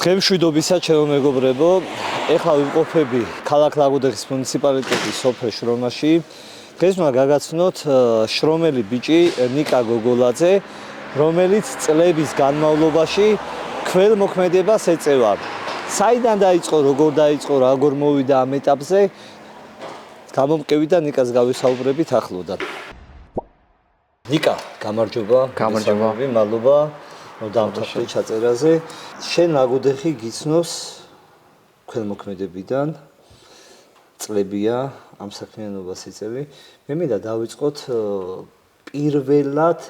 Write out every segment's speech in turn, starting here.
დღემშვიდობისა ჩემო მეგობრებო, ეხლა ვიმყოფები ქალაქ ლაგოდეხის მუნიციპალიტეტის სოფელ შრომაში. დღეს უნდა გაგაცნოთ შრომელი ბიჭი ნიკა გოგოლაძე, რომელიც წლების განმავლობაში ქველმოქმედებას ეწევა. საიდან დაიწყო, როგორ დაიწყო, როგორ მოვიდა ამ ეტაპზე? გამომკევი და ნიკას გავისაუბრებით ახლოდან. ნიკა, გამარჯობა. გამარჯობა. მადლობა. დავთვალე ჩაწერაზე. შენ ლაგოდეხი გიცნობს ქველმოქმედებიდან წლებია ამ საქმიანობას იწევი. მე მინდა დავიწყოთ პირველად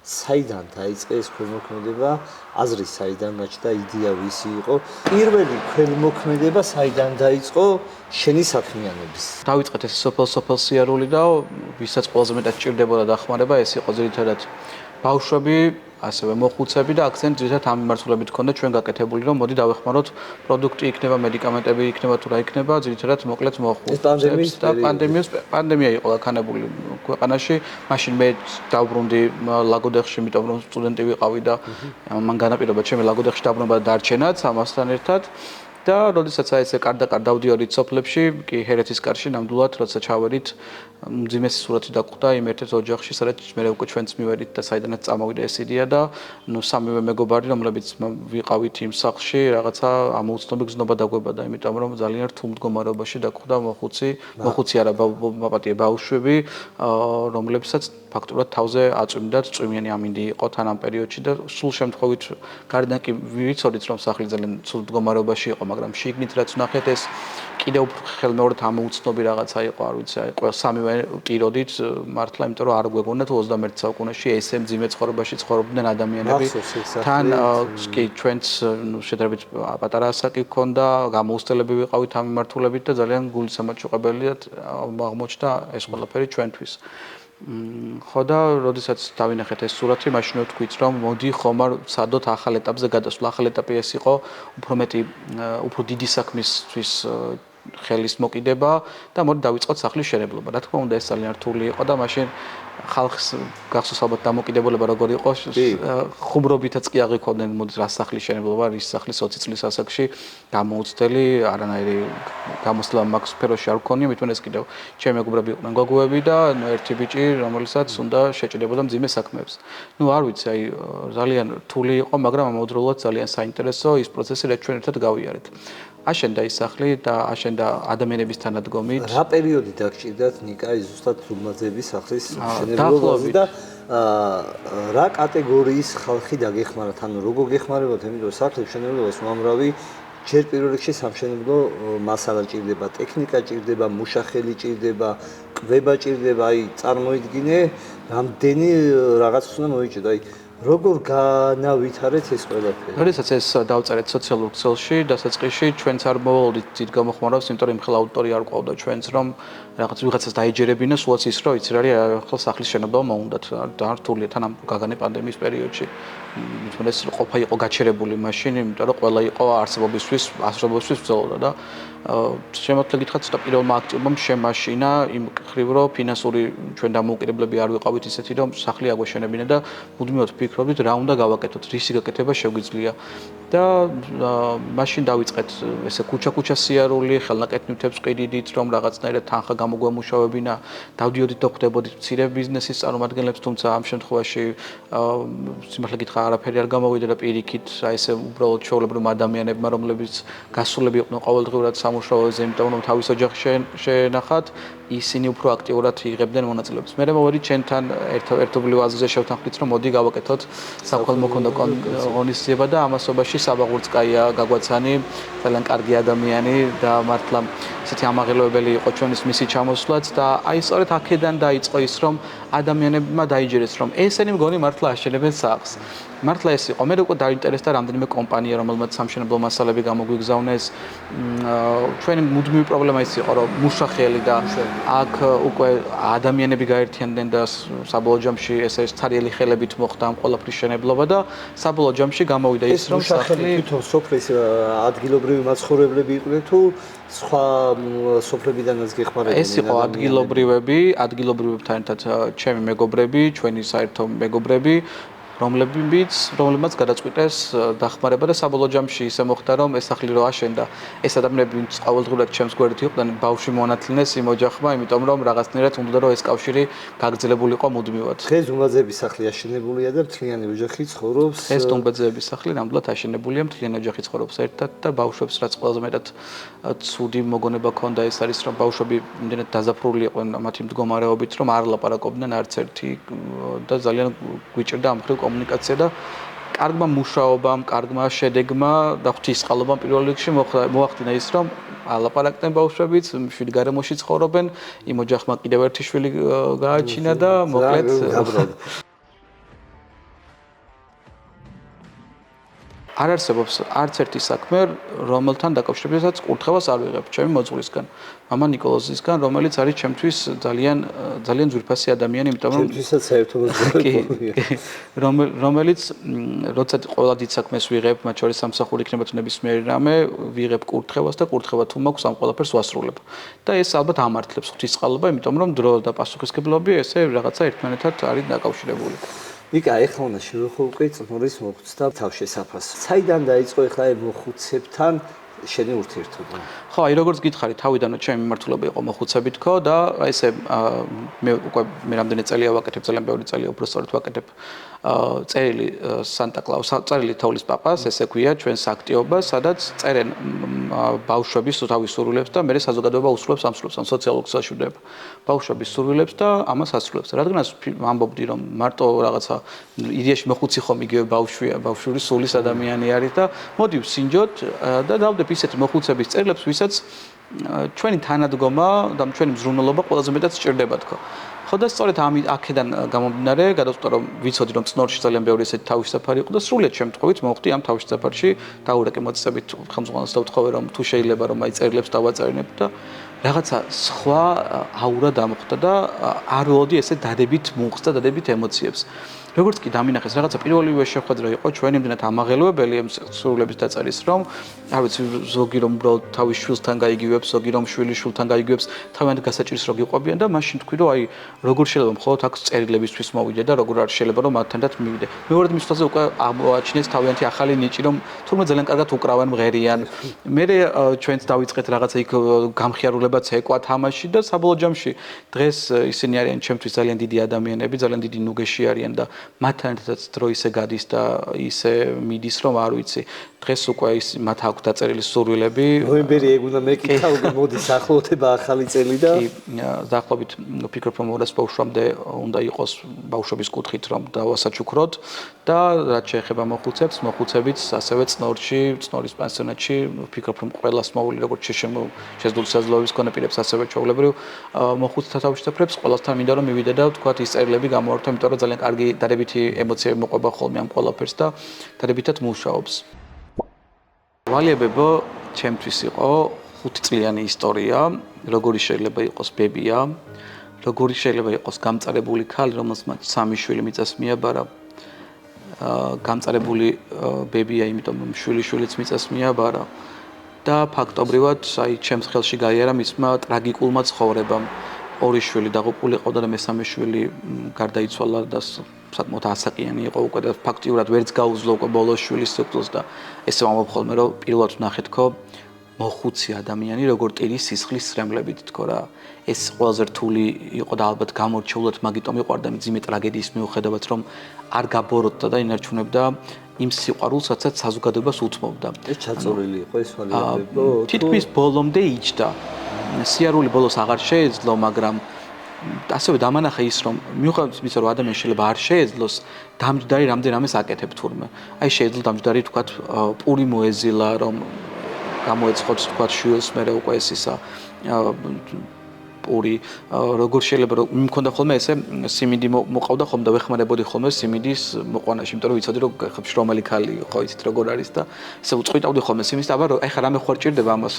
საიდან დაიწყე ეს ქველმოქმედება, აზრი საიდან გაჩნდა, იდეა ვისი იყო? პირველი ქველმოქმედება საიდან დაიწყო შენი საქმიანობის? დავიწყეთ ეს სოფელ სიარული და ვისაც ყველაზე მეტად სჭირდებოდა დახმარება, ეს იყო ძირითადად ბავშვები, ასევე მოხუცები და აქცენტი ძირითადად ამ მიმართულებით ჰქონდა ჩვენ გაკეთებული, რომ მოდი დავეხმაროთ პროდუქტი იქნება, მედიკამენტები იქნება თუ რა იქნება, ძირითადად მოკლედ მოხუცებს და პანდემია იყო განხანებული ქვეყანაში. მაშინ მე დავბრუნდი ლაგოდეხში, იმიტომ რომ სტუდენტი ვიყავი და მან განაპირობა ჩემი ლაგოდეხში დაბრუნება დარჩენაც ამასთან ერთად. და როდესაც ესე კარდაკარ დავდიოდით სოფლებში, კი ჰერეთის კარში ნამდვილად როცა ჩავედით, მძიმესი სურათი დაგვხვდა იმ ერთ-ერთ ოჯახში, სადაც მე უკვე ჩვენც მივედით და საიდანაც წამოვიდა ეს იდეა და სამივე მეგობარი, რომლებიც ვიყავით იმ სახლში, რაღაცა ამოუცნობი გზნობა დაგვებადა, იმიტომ რომ ძალიან რთულ მდგომარეობაში დაგვხვდა მოხუცი არა მაპატიე ბავშვები, რომლებსაც ფაქტურად თავზე აწვიმდათ, წვიმიანი ამინდი იყო თან ამ პერიოდში და სულ შემთხვევით გარედან კი ვიცოდით რომ სახლი ძალიან ცუდ მდგომარეობაში იყო, მაგრამ შიგნით რაც ვნახეთ ეს კიდევ უფრო ხელმეორედ ამოუცნობი რაღაცა იყო, არ ვიცი, აი ყველა სამივე ტიროდით მართლა, იმიტომ რომ არ გვეგონა თუ 21 საუკუნეში ესე მძიმე ცხოვრებაში ცხოვრობდნენ ადამიანები. თან კი ჩვენც შედარებით პატარა ასაკი გქონდა, გამოუსწელები ვიყავით ამ მიმართულებით და ძალიან გულისამაჩუყებელია აღმოჩნდა ეს ყველაფერი ჩვენთვის. ხო და როდესაც დავინახეთ ეს სურათი, მაშინ ვთქვით რომ მოდი ხომ არ ვცადოთ ახალ ეტაპზე გადასვლა. ახალ ეტაპი ეს იყო უფრო დიდი საქმისთვის ხელის მოკიდება და მოდი დავიწყოთ სახლის შენებლობა. რა თქმა უნდა ეს ძალიან რთული იყო და მაშინ ხალხს გახსოვს ალბათ დამოკიდებულება როგორ იყო, ხუმრობითაც კი აღიქონდნენ მოდი რა სახლის შენებლობა, რის სახლის 20 წლის ასაკში გამოუცდელი, არანაირი გამოსვლა მაქვს სფეროში არ ვქონია, მithon ეს კიდევ ჩემი მეგობრები იყვნენ გვაგუები და ერთი ბიჭი, რომელსაც უნდა შეჭიდებოდა მძიმე საქმეებს. არ ვიცი, აი ძალიან რთული იყო, მაგრამ ამავდროულად ძალიან საინტერესო ის პროცესი, რაც ჩვენ ერთად გავიარეთ. აშენდა ის სახლი და აშენდა ადამიანების თანადგომით. რა პერიოდი დაგჭირდათ ნიკა ზუსტად თულმაძეების სახლის მშენებლობაზე და რა კატეგორიის ხალხი დაგეხმარათ? ანუ როგორ გეხმარებათ? იმიტომ რომ სახლის მშენებლობას უამრავი ჯერ პირველ რიგში სამშენებლო მასალა ჭირდება, ტექნიკა ჭირდება, მუშახელი ჭირდება, კვება ჭირდება, აი წარმოიდგინე, რამდენი რაღაც უნდა მოიჭიდო, აი როგორ განავითარეთ ეს ყველაფერი? როდესაც ეს დავწერეთ სოციალურ ქსელში, დასაწყისში ჩვენც არ მოვალოდით დიდ გამოხმარებას, იმიტომ რომ ხელ აუდიტორია არ ყავდა ჩვენც, რომ რაღაც ვიღაცას დაეჯერებინა, სულაც ის რომ იცი რა არის, ახლა სახლის შენობა მოუნდათ, და რთულია თან ამ გაგანე პანდემიის პერიოდში. მithon ეს ყოფა იყო გაჩერებული მაშინ, იმიტომ რომ ყველა იყო არსებობისთვის ბრძოლოდა და შემოთლე გითხრათ, ცოტა პირველმა აქტივობამ შემაშინა იმ ხრივ, რომ ფინანსური ჩვენ დამოუკიდებლები არ ვიყავით ისეთი, რომ სახლი აგვეშენებინა და მუდმივად ვფიქრობდით, რა უნდა გავაკეთოთ, რისი გაკეთება შეგვიძლია. და მაშინ დავიწყეთ ესე ქუჩა სიარული, ხელნაკეთნივთებს ყიდიდით, რომ რაღაცნაირად თანხა გამოგვემუშავებინა, დავდიოდით და ხვდებოდით მცირე ბიზნესის წარმომადგენლებს, თუმცა ამ შემთხვევაში სიმართლე გითხრა არაფერი არ გამოვიდა და პირიქით, აი ესე უბრალოდ ჩვეულებრივ ადამიანებმა, რომლებიც გასულები იყვნენ ყოველდღიურად სამუშაოზე, იმიტომ რომ თავის ოჯახს შენახათ, ისინი უფრო აქტიურად იღებდნენ მონაწილეობას. მე მოვედი ჩვენთან ერთობლივ აზრზე შევთანხმდით, რომ მოდი გავაკეთოთ საქველმოქმედო ღონისძიება და ამასობაში საბაღურც კაია გაგვაცანი, ძალიან კარგი ადამიანი და მართლა ისეთი ამაღელვებელი იყო ჩვენის მისი ჩამოსვლაც და აი სწორედ აქედან დაიწყო ის, რომ ადამიანებმა დაიჯერეს, რომ ესენი მგონი მართლა აშენებენ სახლს. მართლა ეს იყო. მე უკვე დაინტერესდა რამდენიმე კომპანია, რომელმაც სამშენებლო მასალები გამოგვიგზავნეს. ჩვენი მუდმივი პრობლემა ის იყო, რომ მუშახელი და აქ უკვე ადამიანები გაერთიანდნენ და საბოლოო ჯამში ესე ცარიელი ხელებით მოხდა ამ ყველაფრის შენებლობა და საბოლოო ჯამში გამოვიდა ის, რომ სახლი თვითონ სოფლის ადგილობრივი მაცხოვრებლები იყვნენ თუ სხვა სოფლებიდანაც გეხმარებოდნენ? ეს იყო ადგილობრივებთან ერთად ჩემი მეგობრები, ჩვენი საერთო მეგობრები რომლებმაც გადაწყვიტეს დახმარება და საბოლოო ჯამში ისე მოხდა, რომ ეს სახლი რო აშენდა, ეს ადამიანები, ვინც ყოველდღურად ჩემს გვერდით იყვნენ, ბავშვი მონათლინეს იმ ოჯახმა, იმიტომ რომ რაღაცნაირად უნდა რომ ეს კავშირი გაგრძელებულიყო მუდმივად. დღეს დუმბაძეების სახლი აშენებულია და მთლიანი ოჯახი ცხოვრობს. ეს დუმბაძეების სახლი ნამდვილად აშენებულია, მთლიანი ოჯახი ცხოვრობს ერთად და ბავშვებს რაც ყველაზე მეტად ცუდი მოგონება ჰქონდა ეს არის, რომ ბავშვები იმდენად დაზაფრული იყვნენ მათი მდგომარეობით, რომ არ ლაპარაკობდნენ არც ერთი და ძალიან გვიჭირდა ამ ხრივ კომუნიკაცია და კარგმა მუშაობამ, კარგმა შედეგმა და ღვთისყალობამ პირველ რიგში მოახდინა ის, რომ ალაპარაკდნენ ბავშვებიც, მშვიდ გარემოში ცხოვრობენ, იმ ოჯახმა კიდევ ერთი შვილი გააჩინა და მოკლედ არ არსებობს არც ერთი საქმე, რომელთან დაკავშირებითაც კურთხევას არ ვიღებ ჩემი მოძღვრისგან, მამა ნიკოლოზისგან, რომელიც არის ჩემთვის ძალიან ძვირფასი ადამიანი, იმიტომ რომ ჩემთვისაც საერთოდ რომელიც როცა ყველა დიდ საქმეს ვიღებ, მათ შორის სამსახური იქნება თუ ნებისმიერი რამე, ვიღებ კურთხევას და კურთხევა თუ მაქვს ამ ყველაფერს ვასრულებ. და ეს ალბათ ამართლებს ღვთისწყალობა, იმიტომ რომ დრო და პასუხისმგებლობი ესე რაღაცა ერთმანეთთან არის დაკავშირებული. იკა, ეხლა უნდა შევხვდე წნორის მოხუცთა თავშესაფარს. საიდან დაიწყო ეხლა ეს მოხუცებთან შენი ურთიერთობა? ხო, აი როგორც გითხარი, თავიდანვე ჩემი მიმართულება იყო მოხუცები თქო და აი ესე მე უკვე რამდენი წელია ვაკეთებ, ძალიან ბევრი წელია უბრალოდ ვაკეთებ წერილი სანტა-კლაუს, წერილი თოვლის პაპას, ესე ქვია ჩვენს აქტიობას, სადაც წერენ ბავშვების თავის სურვილებს და მე საზოგადოება უსრულებს ამ სურვილებს, ან სოციალურ გზაშუქება. ბავშვების სურვილებს და ამას ასრულებს. რადგანაც ამბობდი, რომ მარტო რაღაცა იდეაში მოხუცი ხომ იგივე ბავშვია, ბავშვური სულის ადამიანი არის და მოდი ვსინჯოთ და დავდებ ისეთი მოხუცების წერილებს, ვისაც ჩვენი თანადგომა და ჩვენი მზრუნველობა ყველაზე მეტად სჭირდება თქო. ხო და სწორედ აქედან გამომდინარე, გადავწყვიტე რომ ვიცოდი რომ წნორში ძალიან ბევრი ესეთი თავისაფარი იყო და სრულიად შემთხვევით მოვხდი ამ თავისაფარში, დაურეკე მოწესებით ხელმძღვანელს და ვთხოვე რომ თუ შეიძლება რომ აი წერილებს დავაწერინებ და რაღაცა სხვა აურა დამხვდა და არ ველოდი ესე დადებით მუხს და დადებით ემოციებს. როგორც კი დამინახეს რაღაცა პირველივე შეხვედრა იყო ჩვენი იმდენად ამაღელვებელი ამ სურვილების დაწერის რომ არ ვიცი ზოგი რომ უბრალოდ თავის შვილთან გაიგივებს, ზოგი რომ შვილი შვილთან გაიგივებს, თავიანთ გასაჭირს რო გიყვებიან და მაშინ თქვი რომ აი როგორ შეიძლება მხოლოდ აქ წერილებისთვის მოვიდე და როგორ არ შეიძლება რომ მათთანაც მივიდე. მეორე მის თვალზე უკვე აღმოაჩინეს თავიანთი ახალი ნიჭი რომ თურმე ძალიან კარგად უკრავენ მღერიან. მე ჩვენც დავიწყეთ რაღაცა იქ გამხიარულებაც ეკვა თამაში და საბოლოო ჯამში დღეს ისინი არიან ჩემთვის ძალიან დიდი ადამიანები, ძალიან დიდი ნუგეში არიან და მათთან ერთად დრო ისე გადის და ისე მიდის რომ არ ვიცი დღეს უკვე ის მათ აქვს დაწერილი სურვილები ნოემბერი ეგუნა მეკითხა უკვე მოდის ახლოვდება ახალი წელი და კი დაახლოებით ვფიქრობ რომ 200 ბავშვამდე უნდა იყოს ბავშვების კუთხით რომ დავასაჩუქროთ და რაც შეეხება მოხუცებიც ასევე წნორის პანსიონატში ვფიქრობ რომ ყველას მოული როგორც შეძლებული საზოგადოების მქონე პირებს ასევე ჩვეულებრივ მოხუცთა თავშესაფრებს ყველასთან მინდა რომ მივიდე და ვთქვათ ის წერილები გამოვარდო იმიტომ რომ ძალიან კარგი დადებითი ემოციები მოყვება ხოლმე ამ ყველაფერს და დადებითად მუშაობს. ვალიებებო ჩემთვის იყო 5 წლიანი ისტორია, როგორი შეიძლება იყოს ბებია, როგორი შეიძლება იყოს გამწარებული ქალი, რომელსაც 3 შვილი მიწას მიაბარა. გამწარებული ბებია, იმიტომ რომ შვილიშვილიც მიწას მიაბარა და ფაქტობრივად აი ჩემს ხელში გაიარა მისმა ტრაგიკულმა ცხოვრებამ. 2 შვილი დაღუპული ყავდა და მესამე შვილი გარდაიცვალა და საკმაოდ ასაკიანი იყო უკვე და ფაქტიურად ვერც გაუძლო უკვე ბოლოს შვილის სიკვდილს და ესე ვამბობ ხოლმე რომ პირველად ვნახეთ თქო მოხუცი ადამიანი როგორ ტირის სისხლის სრემლებით თქო რა ეს ყველაზე რთული იყო და ალბათ გამორჩეულად მაგიტომ მიყვარდა მძიმე ტრაგედიის მიუხედავად რომ არ გაბოროტდა და ინარჩუნებდა იმ სიყვარულსაც საზოგადოებას უთმობდა. ეს ჩაწოლილი იყო ეს ვალიებებო თითქმის ბოლომდე იჯდა. სიარული ბოლოს აღარ შეეძლო, მაგრამ ასევე დამანახა ის რომ მიუხედავად იმისა რომ ადამიანი შეიძლება არ შეეძლოს, დამჯდარი რამდენამეს აკეთებ თურმე. აი შეეძლო დამჯდარი თქვათ პური მოეზილა რომ გამოეცხოთ თქვათ შვილს მე უკვე ეს ისა პური როგორ შეიძლება რომ მქონდა ხოლმე ესე სიმინდი მოყავდა ხოლმე და ვეხმარებოდი ხოლმე სიმინდის მოყვანაში, იმიტომ რომ ვიცოდი რომ შრომელი ქალი ხო იცით როგორ არის და ესე უწყვიტავდი ხოლმე სიმინდის და აბა ეხლა რამე ხوار ჭირდება ამას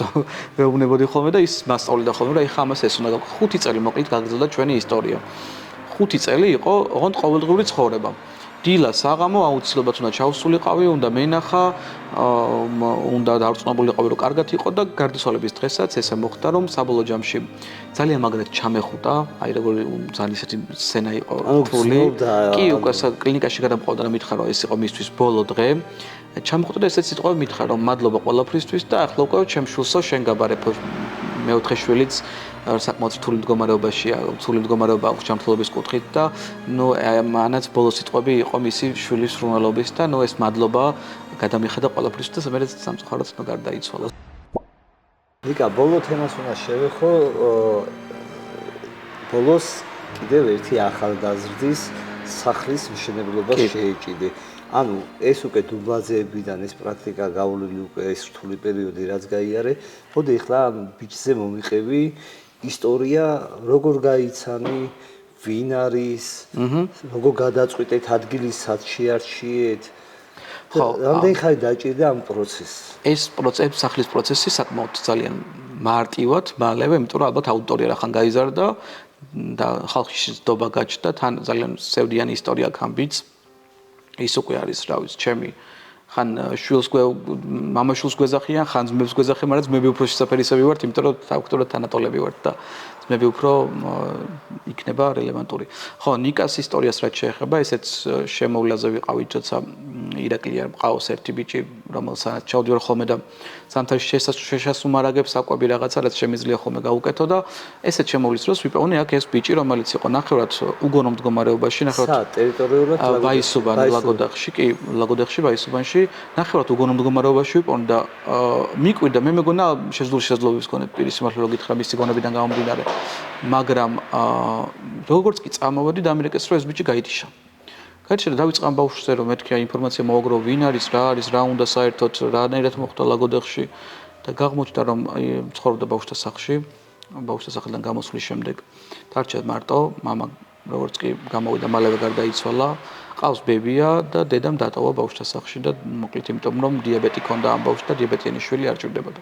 ვეუბნებოდი ხოლმე და ის მასწავლიდა ხოლმე რომ ეხლა ამას ეს უნდა 5 წელი მოკლედ გაგრძელდა ჩვენი ისტორია. 5 წელი იყო ოღონდ ყოველდღიური ცხოვრება. დილა საღამო აუცილებლად უნდა ჩავსულიყავი, უნდა მენახა, უნდა დარწმუნებულიყავი, რომ კარგად იყო და გარდაცვალების დღესაც ესე მოხდა, რომ საბოლოო ჯამში ძალიან მაგრად ჩამეხუტა, აი როგორი ძალიან ისეთი სცენა იყო რთული. კი, უკვე კლინიკაში გადამყავდა და მითხრა, რომ ეს იყო მისთვის ბოლო დღე. ჩამხუტა და ესეც სიტყვები მითხრა, რომ მადლობა ყველაფრისთვის და ახლა უკვე ჩემ შვილსო შენ გაბარებ მეოთხე შვილიც საკმაოდ რთული მდგომარეობაშია, რთული მდგომარეობა აქვს ჯანმრთელობის კუთხით და ნუ მანაც ბოლო სიტყვები იყო მისი შვილის სრულნელობის და ნუ ეს მადლობა გადამიხადა ყველაფრისთვის და მე სამწუხაროდ ნუ გარდაიცვალა. ნიკა, ბოლო თემას უნდა შევეხო, ბოლოს კიდევ ერთი ახალგაზრდის სახლის მშენებლობა შეეჭიდე. ანუ ეს უკვე დუბლაჟებიდან ეს პრაქტიკა გავლილი უკვე ეს რთული პერიოდი რაც გაიარე, მოდი ახლა ბიჭზე მომიყევი ისტორია, როგორ გაიცანი, ვინ არის, როგორ გადაწყვიტეთ ადგილის სად შეარჩიეთ. რამდენი ხანი დაჭირდა ამ პროცესს? ეს პროცესი, სახლის პროცესი საკმაოდ ძალიან მარტივად, მალევე, იმიტომ რომ ალბათ აუდიტორია რახან გაიზარდა და ხალხში ზდობა გაჩნდა, თან ძალიან სევდიანი ისტორია აქვს ამ ბიჭს. ის უკვე არის, რა ვიცი, ჩემი ხან შვილს მამაშვილს გვეძახიან, ხან ძმებს გვეძახიან, მაგრამ ძმები უფრო შესაფერისები ვართ, იმიტომ რომ ფაქტობრივად თანატოლები ვართ და ძმები უფრო იქნება რელევანტური. ხო, ნიკას ისტორიას რაც შეეხება, ესეც შემოვლაზე ვიყავით, როცა ირაკლი არ მყავს ერთი ბიჭი, რომელსაც ჩავდივარ ხოლმე და ზამთარში შესასუმარაგებს საკვები რაღაცა, რაც შემიძლია ხოლმე გავუკეთო და ესეც შემოვლის დროს ვიპოვნე აქ ეს ბიჭი, რომელიც იყო ნახევრად უგონო მდგომარეობაში, ნახევრად ტერიტორიულად ვაისუბანი, ლაგოდეხში, კი, ლაგოდეხში, ვაისუბანში, ნახევრად უგონო მდგომარეობაში ვიპოვნე და მიკვირდა, მე მეგონა შესაძლებლობის მქონე პირის სიმართლე რო გითხრა მისი გონებიდან გამომდინარე, მაგრამ როგორც კი წამოვედი და ამერიკას რო ეს ბიჭი გაითიშა. გაიჩერდა დავიწყე ამ ბავშვზე რომ მეთქი აი ინფორმაცია მოვაგრო ვინ არის რა უნდა საერთოდ რანაირად მოხდა ლაგოდეხში და აღმოჩნდა რომ ცხოვრობდა ბავშვთა სახლში ბავშვთა სახლიდან გამოსვლის შემდეგ დარჩა მარტო მამა როგორც კი გამოვიდა მალევე გარდაიცვალა ყავს ბებია და დედამ დატოვა ბავშვთა სახლში და მოკლედ იმიტომ რომ დიაბეტი ჰქონდა ამ ბავშვს და დიაბეტიანი შვილი არ ჭირდებოდა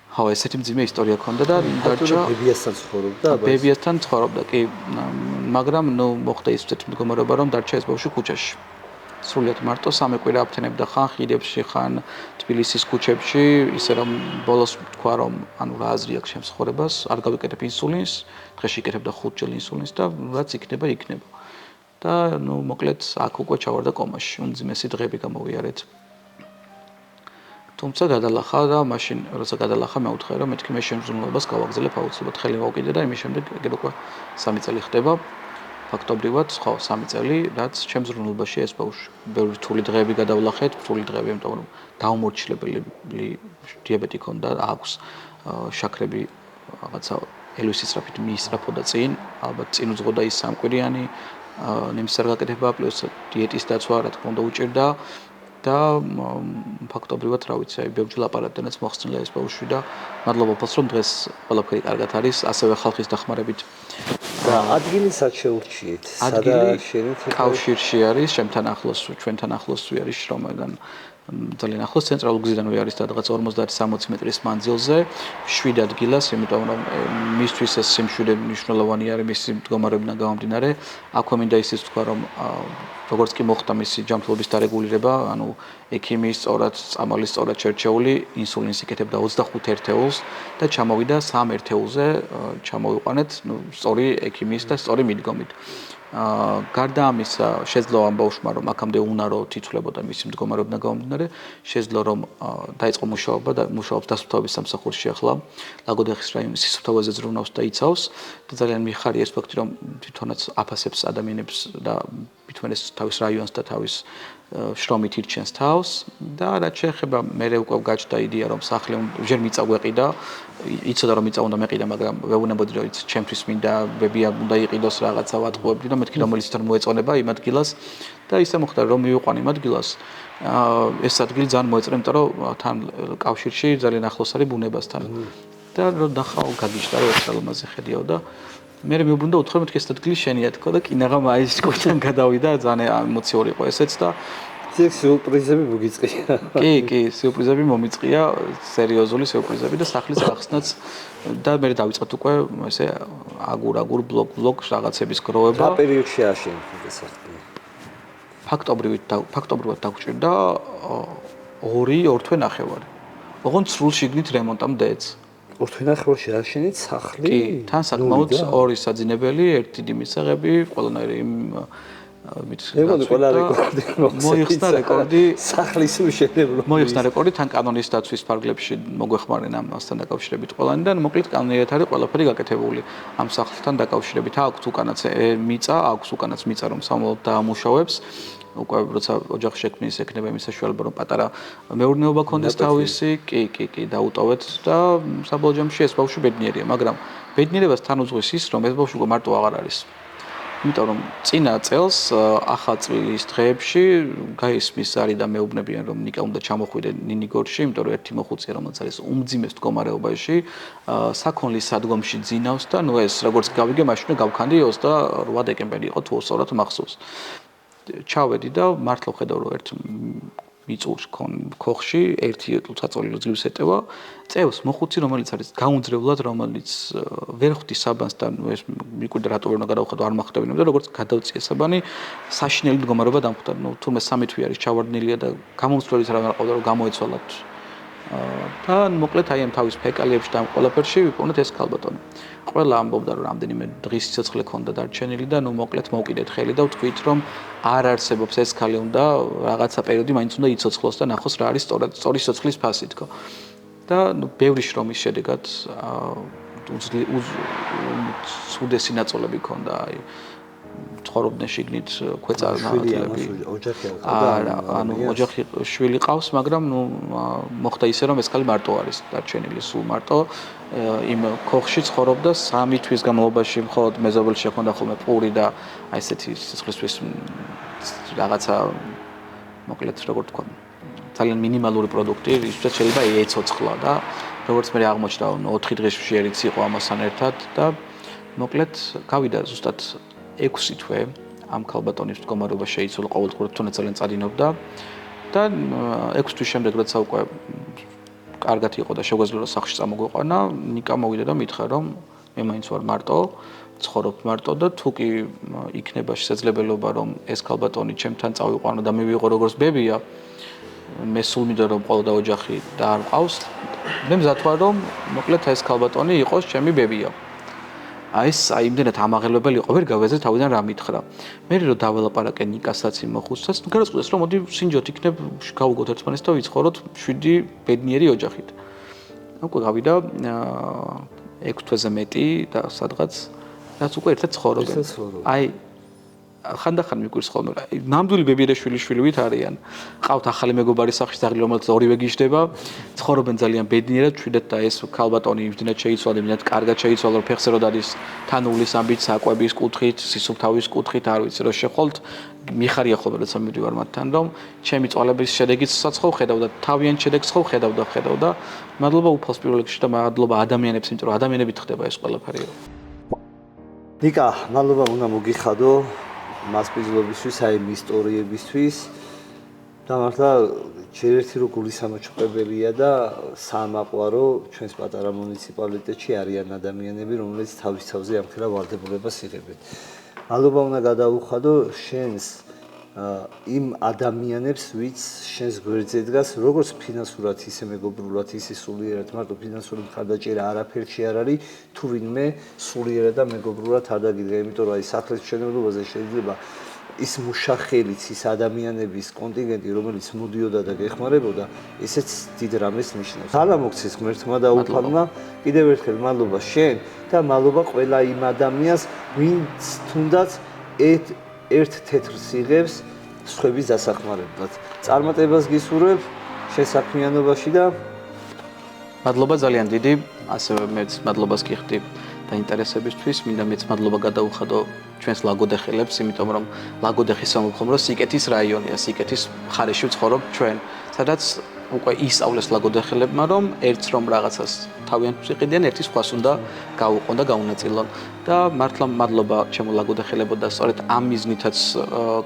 ხო ესეთი მძიმე ისტორია ჰქონდა და დარჩა ბებიასთან ცხოვრობდა ბებიასთან ცხოვრობდა კი მაგრამ ნუ მოხდა ის ისეთი მდგომარეობა რომ დარჩა ეს ბავშვი ქუჩაში სრულიად მარტო სამი კვირა აფთენებდა ხან ხიდებში ხან თბილისის ქუჩებში ისე რომ ბოლოს თქვა რომ ანუ რა აზრი აქვს ჩემს ცხოვრებას არ გავიკეთებ ინსულინს დღეში იკეთებდა 5 ჯერ ინსულინს და რაც იქნება და ნუ მოკლედ აქ უკვე ჩავარდა კომაში უმძიმესი დღეები გამოვიარეთ თუმცა გადალახა და მაშინ როცა გადალახა მე უთხრე რომ მეთქი მე შემზრუნველობას გავაგზავნებ აუცილებლად ხელი მოვკიდე და იმის შემდეგ ეგრე უკვე 3 წელი ხდება ფაქტობრივად ხო 3 წელი რაც შემზრუნველობაში ეს ბავშვი ბევრი რთული დღეები გადავლახეთ რთული დღეები იმიტომ რომ დაუმორჩილებელი დიაბეტი ჰქონდა აქვს შაქრები რაღაცა ელვის ისრაფით მიისრაფოდა წინ ალბათ წინ უძღოდა ის სამკვირიანი ნემსის არ გაკეთება პლუს დიეტის დაცვა რა თქმა უნდა უჭირდა და ფაქტობრივად რა ვიცი აი ბევრჯერ ლაპარაკდანაც მოხსნილა ეს ბავშვი და მადლობა ფოს რომ დღეს ყველაფერი კარგად არის ასევე ხალხის დახმარებით და ადგილი სად შეურჩიეთ ადგილი კავშირში არის ჩემთან ახლოს ჩვენთან ახლოსვე არის შრომიდან ძალიან ახლოს ცენტრალურ გზიდანვე არის და რაღაც 50-60 მეტრის მანძილზე 7 ადგილას იმიტომ რომ მისთვის ეს სიმშვიდე მნიშვნელოვანი არის მისი მდგომარეობიდან გამომდინარე აქვე მინდა ისიც თქვა რომ როგორც კი მოხდა მისი ჯანმრთელობის დარეგულირება ანუ ექიმის სწორად წამალის სწორად შერჩეული ინსულინს იკეთებდა 25 ერთეულს და ჩამოვიდა 3 ერთეულზე ჩამოვიყვანეთ სწორი ექიმის და სწორი მიდგომით გარდა ამისა შეძლო ამ ბავშვმა რომ აქამდე უნარო თითვლებოდა მისი მდგომარეობიდან გამომდინარე შეძლო რომ დაიწყო მუშაობა და მუშაობს დასუფთავების სამსახურში ახლა ლაგოდეხის რაიონის სისუფთავაზე ზრუნავს და იცავს და ძალიან მიხარია ეს ფაქტი რომ თვითონაც აფასებს ადამიანებს და თვითონ ეს თავის რაიონს და თავის შრომით ირჩენს თავს და რაც შეეხება მე უკვე გაჩნდა იდეა რომ სახლი ჯერ მიწა გვეყიდა იცოდა რომ მიწა უნდა მეყიდა მაგრამ ვეუბნებოდი რომ ჩემთვის მინდა ბებია უნდა იყიდოს რაღაცა ვატყუებდი და მეთქი რომელიც თან მოეწონება იმ ადგილას და ისე მოხდა რომ მივიყვან იმ ადგილას ეს ადგილი ძალიან მოეწონა იმიტომ რომ თან კავშირში ძალიან ახლოს არის ბუნებასთან და რომ ნახავ გაგიჟდა რომ ეს ალმაზე ხედიაო და მე მეუბნდა უთხრა მეთქი ეს ადგილი შენია თქო და კინაღა მაის სკოლიდან გადავიდა ძალიან ემოციური იყო ესეც და სიურპრიზები მოგიწყია. კი, სიურპრიზები მომიწყია, სერიოზული სიურპრიზები და სახლის ახსნაც და მე დავიწყეთ უკვე ესე აგურ ბლოკ რაღაცების გროვება. რა პერიოდში აშენეთ ეს სახლი? ფაქტობრივად დაგვჭირდა 2 თვე ნახევარი. ოღონდ სრულ შიგნით რემონტამდე ეცა. 2 თვე ნახევარში რა შენით სახლი? კი, თან საკმაოდ 2 საძინებელი, 1 დიდი მისაღები, ყველანაირი მოიხსნა რეკორდი სახლის უშენებლობა. მოიხსნა რეკორდი თან კანონის დაცვის ფარგლებში მოგვეხმარენ ამასთან დაკავშირებით ყველანი და მოკლედ კანონიერად არის ყველაფერი გაკეთებული ამ სახლთან დაკავშირებით. აქვს უკანაც მიწა, რომ სამომავლოდ დაამუშავებს. უკვე როცა ოჯახი შექმნის ექნება იმის საშუალება რომ პატარა მეურნეობა ქონდეს თავისი, კი, დაუტოვეთ და საბოლოო ჯამში ეს ბავშვი ბედნიერია, მაგრამ ბედნიერებას თან უძღვის ის, რომ ეს ბავშვი უკვე მარტო აღარ არის. იმიტომ რომ წინა წელს ახალწლის დღეებში გაისმის არის და მეუბნებიან რომ ნიკა უნდა ჩამოხვიდე ნინიგორში, იმიტომ რომ ერთი მოხუცია რომელიც არის უმძიმეს მდგომარეობაში, საქონლის სადგომში ძინავს და ნუ ეს როგორც გავიგე, მაშინ გავქანდი 28 დეკემბერი იყო თუ სწორად მახსოვს. ჩავედი და მართლა ვხედავ რომ ერთ მიწურს ქოხში ერთი წაწოლი ძლივს ეტევა წევს მოხუცი რომელიც არის გაუნძრევლად რომელიც ვერ ხვდის საბანს და ეს მიკვირდა რატო ვერ უნდა გადავხედო არ მახვდებინებ და როგორც გადავწიე საბანი საშინელი მდგომარეობა დამხვდა თუმცა 3 თვე არის ჩავარდნილია და გამომცვლელის რა მიყავდა რომ გამოეცვალათ და მოკლედ აი ამ თავის ფეკალიებში და ამ ყველაფერში ვიპოვნეთ ეს ქალბატონი ყველა ამბობდა რომ რამდენიმე დღის სიცოცხლე ქონდა დარჩენილი და ნუ მოკლედ მოვკიდეთ ხელი და ვთქვით რომ არ არსებობს ეს ქალი უნდა რაღაცა პერიოდი მაინც უნდა იცოცხლოს და ნახოს რა არის სწორი სიცოცხლის ფასი თქო და ნუ ბევრი შრომის შედეგად უდესი ნაწოლები ქონდა აი ცხოვრობდნენ შიგნით ქვეწარმავლები არა ანუ ოჯახი შვილი ყავს მაგრამ ნუ მოხდა ისე რომ ეს ქალი მარტო არის დარჩენილი სულ მარტო იმ ქოხში ცხოვრობდა 3 თვის განმავლობაში მხოლოდ მეზობელში ჰქონდა ხოლმე პური და აი ესეთი სიცოცხლისთვის რაღაცა მოკლედ როგორ თქვა ძალიან მინიმალური პროდუქტი ისაც შეიძლება ეცოცხლა და როგორც მე აღმოჩნდა 4 დღის შეერიც იყო ამასთან ერთად და მოკლედ გავიდა ზუსტად 6 თვე ამ ქალბატონის მდგომარეობა შეიცვალა ყოველდღურად თუნდაც ძალიან წადინობდა და 6 თვის შემდეგ როცა უკვე კარგად იყო და შეგვეძლო სახლში წამოგვეყვანა ნიკა მოვიდა და მითხრა რომ მე მაინც ვარ მარტო ცხოვრობ მარტო და თუ კი იქნება შესაძლებლობა რომ ეს ქალბატონი ჩემთან წავიყვანო და მე ვიყო როგორც ბებია მე სულ მინდა რომ ყოლოდა ოჯახი და არ მყავს მე მზად ვარ რომ მოკლედ ეს ქალბატონი იყოს ჩემი ბებია აი ეს იმდენად ამაღელვებელი იყო ვერ გავეზე თავიდან რა მითხრა მე რო დაველაპარაკე ნიკასაც იმ მოხუცსაც გადაწყვეტეს რომ მოდი სინჯოთ იქნებ გავუგოთ ერთმანეთს და ვიცხოვროთ 7 ბედნიერი ოჯახით უკვე გავიდა 6 თვეზე მეტი და სადღაც რაც უკვე ერთად ცხოვრობენ აი ხანდახან მიკვირს ხოლმე ნამდვილი ბებია და შვილიშვილივით არიან ყავთ ახალი მეგობარი სახში ზაღლი რომელიც ორივე გიждდება ცხოვრობენ ძალიან ბედნიერად ჩვიდეთ და ეს ქალბატონი იმდენად შეიცვალა იმდენად კარგად შეიცვალა რომ ფეხზე რო დადის თანულის ამბით საკვების კუთხით სისუფთავის კუთხით არ ვიცი რო შეხოლთ მიხარია ხოლმე როცა მივიდივარ მათთან რომ ჩემი წვალების შედეგიც საცხო ხედავ და თავიანთ შედეგს ხო ხედავ და მადლობა უფალს პირველ რიგში და მადლობა ადამიანებს იმიტომ რომ ადამიანებით ხდება ეს ყველაფერი ნიკა მადლობა უნდა მოგიხადო მასპინძლობისთვის, აი ისტორიებისთვის და მართლა ჯერერთი რო გულისამაჩუყებელია და საამაყვარო ჩვენს პატარა მუნიციპალიტეტში არიან ადამიანები, რომლებიც თავის თავზე ამხელა ვალდებულებას იღებენ. მადლობა უნდა გადაუხადო შენს იმ ადამიანებს, ვინც შენს გვერდზე დგას, როგორც ფინანსურად, ისე მეგობრულად, ისე სულიერად, მარტო ფინანსური მხარდაჭერა არაფერში არ არის, თუ ვინმე სულიერად და მეგობრულად არ დაგიდგა, იმიტომ რომ აი სახლის მშენებლობაზე შეიძლება ის მუშახელიც, ის ადამიანების კონტინგენტი, რომელიც მოდიოდა და გეხმარებოდა, ესეც დიდ რამეს ნიშნავს. არა მოგცეს ღმერთმა და უფალმა, კიდევ ერთხელ მადლობა შენ და მადლობა ყველა იმ ადამიანს, ვინც თუნდაც ერთ თეთრს იღებს სხვების დასახმარებლად. წარმატებას გისურვებ შენ საქმიანობაში და მადლობა ძალიან დიდი, ასევე მეც მადლობას გიხდი დაინტერესებისთვის, მინდა მეც მადლობა გადაუხადო ჩვენს ლაგოდეხელებს, იმიტომ რომ ლაგოდეხი სამომხმრო სიკეთის რაიონია, სიკეთის მხარეში ვცხოვრობ ჩვენ, სადაც უკვე ისწავლეს ლაგოდეხელებმა, რომ ერთს რომ რაღაცას თავიანთ იყიდიან, ერთის სხვას უნდა გაუყონ და გაუნაწილონ. და მართლა მადლობა ჩემო ლაგოდეხელებო და სწორედ ამ მიზნითაც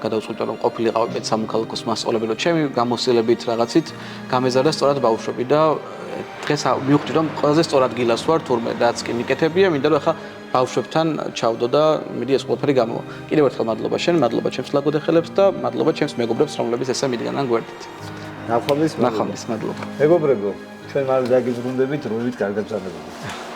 გადავწყვიტე რომ ყოფილიყავ მეც სამოქალაქოს მასწავლებელი, რომ ჩემი გამოცდილებით რაღაცით გამეზარდა სწორად ბავშვები და დღეს მივხვდი რომ ყველაზე სწორად გილას ვარ თურმე რაც კი მიკეთებია, მინდა რომ ახლა ბავშვებთან ჩავდო და მიდი ეს ყველაფერი გამოვა. კიდევ ერთხელ მადლობა შენ, მადლობა ჩემს ლაგოდეხელებს და მადლობა ჩემს მეგობრებს, რომლებიც ესე მიდგანან გვერდით. ნახვამდის მადლობა. მეგობრებო, ჩვენ მალე დაგიბრუნდებით, რომით კარგად ბრძანებოდეთ.